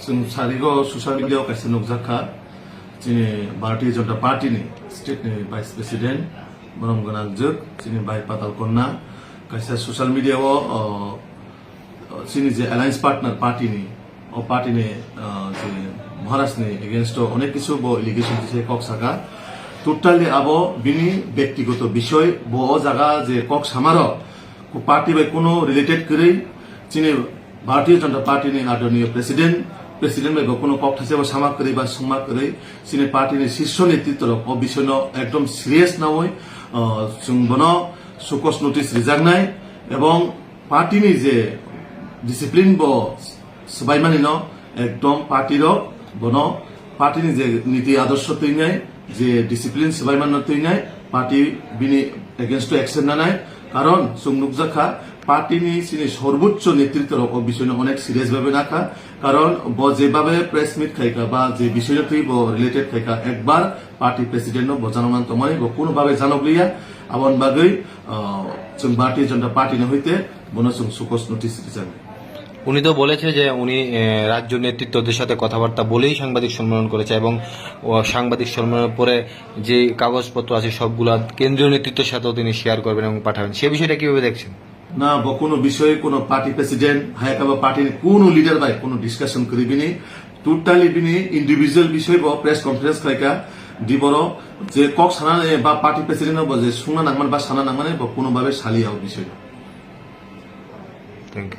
जों सारिगो ससियेल मिडियायाव खायसे नुजाखा जोंनि भारतीय जनता पार्टीनि स्टेटनि भाइस प्रेसिडेन्ट बरम गोनांजोग जोंनि भाइ पाताल कन्ना खायसे ससियेल मिडियायाव जोंनि जे एलायन्स पार्टनार पार्टीनि जे महाराष्ट्रनि एगेन्स्ट अनेक किछु एलिगेशन दिसे कक सागा टोटाली आबो बिनि व्यक्तिगत विषय बो जागा जे कक सामार पार्टी बाय कोनो रिलेटेड करै जोंनि भारतीय जनता पार्टीनि आदरणीय प्रेसिडेन्ट बाय कोनो कक थासेबो सामा करै बा सुमा करै जोंनि पार्टीनि शीर्ष नेतृत्व अ विषयनो एकदम सिरियास नावै जों बनो सुकस नोटिस रिजागनाय एवं पार्टीनि जे डिसिप्लिन बो सबाइमानिनो एकदम पार्टीर बनो पार्टीनि जे नीति आदर्श तैनाय जे डिसिप्लिन सबाइमान तैनाय पार्टी बिनि एगेन्स्ट एक्शन नानाय कारण जों नुजाखा पार्टीनि सिनि सर्वोच्च नेतृत्व विषयनो अनेक सिरियास भावे नाखा कारण ब जेभावे प्रेस मिट खाइका बा जे विषय थै ब रिलेटेड खाइका एकबार पार्टी प्रेसिडेन्ट नो बजानमान तमाय ब कोनो भावे जानगलिया आवन बागै जों भारतीय जनता पार्टी न হইতে বনো जों सुकस नोटिस रिजागनाय উনি তো বলেছে যে উনি রাজ্য নেতৃত্বদের সাথে কথাবার্তা বলেই সাংবাদিক সম্মেলন করেছে এবং সাংবাদিক সম্মেলনের পরে যে কাগজপত্র আছে সবগুলা কেন্দ্রীয় নেতৃত্বের সাথেও তিনি শেয়ার করবেন এবং পাঠাবেন সে বিষয়টা কিভাবে দেখছেন না কোনো বিষয়ে কোনো পার্টি প্রেসিডেন্ট হায়াকাবা পার্টির কোনো লিডার বাই কোনো ডিসকাশন করিবিনি টোটালি বিনি ইন্ডিভিজুয়াল বিষয় বা প্রেস কনফারেন্স খাইকা দিবর যে কক সানা বা পার্টি প্রেসিডেন্ট যে সুনা নাংমান বা সানা নাংমানে বা কোনোভাবে সালিয়াও বিষয়